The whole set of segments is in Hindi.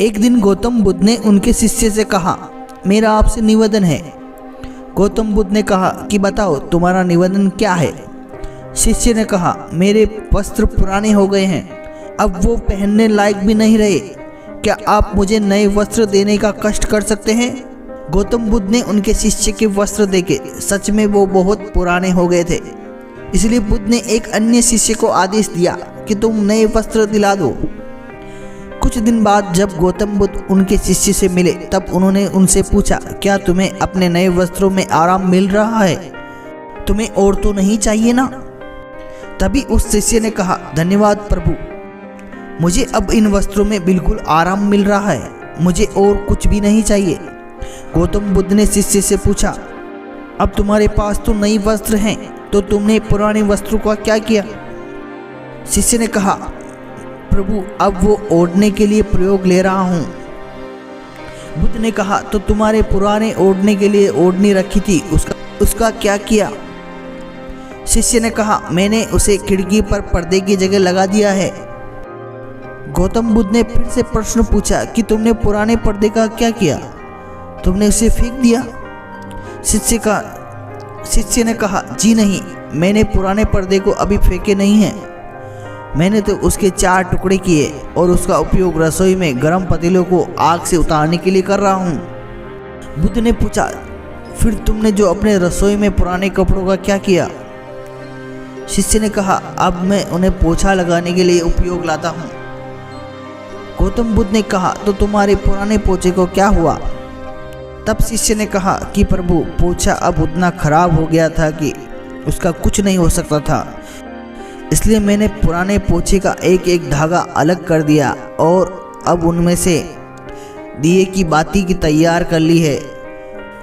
एक दिन गौतम बुद्ध ने उनके शिष्य से कहा, मेरा आपसे निवेदन है। गौतम बुद्ध ने कहा कि बताओ तुम्हारा निवेदन क्या है। शिष्य ने कहा, मेरे वस्त्र पुराने हो गए हैं, अब वो पहनने लायक भी नहीं रहे। क्या आप मुझे नए वस्त्र देने का कष्ट कर सकते हैं? गौतम बुद्ध ने उनके शिष्य के वस्त्र देखे, सच में वो बहुत पुराने हो गए थे। इसलिए बुद्ध ने एक अन्य शिष्य को आदेश दिया कि तुम नए वस्त्र दिला दो। कुछ दिन बाद जब गौतम बुद्ध उनके शिष्य से मिले तब उन्होंने उनसे पूछा, क्या तुम्हें अपने नए वस्त्रों में आराम मिल रहा है? तुम्हें और तो नहीं चाहिए ना? तभी उस शिष्य ने कहा, धन्यवाद प्रभु, मुझे अब इन वस्त्रों में बिल्कुल आराम मिल रहा है, मुझे और कुछ भी नहीं चाहिए। गौतम बुद्ध ने शिष्य से पूछा, अब तुम्हारे पास तो नई वस्त्र हैं, तो तुमने पुराने वस्त्रों का क्या किया? शिष्य ने कहा, प्रभु अब वो ओढ़ने के लिए प्रयोग ले रहा हूँ। बुद्ध ने कहा, तो तुम्हारे पुराने ओढ़ने के लिए ओढ़नी रखी थी, उसका क्या किया? शिष्य ने कहा, मैंने उसे खिड़की पर पर्दे की जगह लगा दिया है। गौतम बुद्ध ने फिर से प्रश्न पूछा कि तुमने पुराने पर्दे का क्या किया? तुमने उसे फेंक दिया? शिष्य ने कहा, जी नहीं, मैंने पुराने पर्दे को अभी फेंके नहीं है। मैंने तो उसके 4 टुकड़े किए और उसका उपयोग रसोई में गर्म पतीलों को आग से उतारने के लिए कर रहा हूँ। बुद्ध ने पूछा, फिर तुमने जो अपने रसोई में पुराने कपड़ों का क्या किया? शिष्य ने कहा, अब मैं उन्हें पोछा लगाने के लिए उपयोग लाता हूँ। गौतम बुद्ध ने कहा, तो तुम्हारे पुराने पोछे को क्या हुआ? तब शिष्य ने कहा कि प्रभु, पोछा अब उतना खराब हो गया था कि उसका कुछ नहीं हो सकता था, इसलिए मैंने पुराने पोछे का एक एक धागा अलग कर दिया और अब उनमें से दिए की बाती की तैयार कर ली है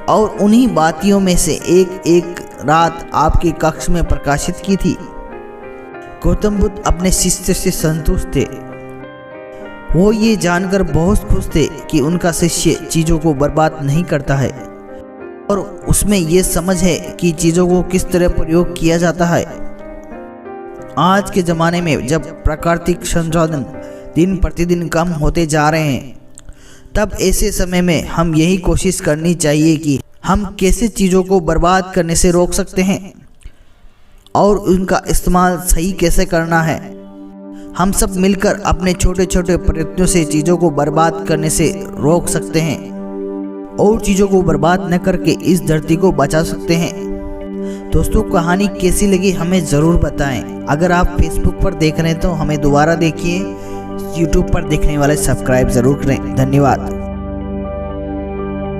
और उन्हीं बातियों में से एक एक रात आपके कक्ष में प्रकाशित की थी। गौतम बुद्ध अपने शिष्य से संतुष्ट थे। वो ये जानकर बहुत खुश थे कि उनका शिष्य चीज़ों को बर्बाद नहीं करता है और उसमें ये समझ है कि चीज़ों को किस तरह प्रयोग किया जाता है। आज के ज़माने में जब प्राकृतिक संसाधन दिन प्रतिदिन कम होते जा रहे हैं, तब ऐसे समय में हम यही कोशिश करनी चाहिए कि हम कैसे चीज़ों को बर्बाद करने से रोक सकते हैं और उनका इस्तेमाल सही कैसे करना है। हम सब मिलकर अपने छोटे छोटे प्रयत्नों से चीज़ों को बर्बाद करने से रोक सकते हैं और चीज़ों को बर्बाद न करके इस धरती को बचा सकते हैं। दोस्तों, कहानी कैसी लगी हमें ज़रूर बताएं। अगर आप फेसबुक पर देख रहे हैं तो हमें दोबारा देखिए, यूट्यूब पर देखने वाले सब्सक्राइब ज़रूर करें। धन्यवाद।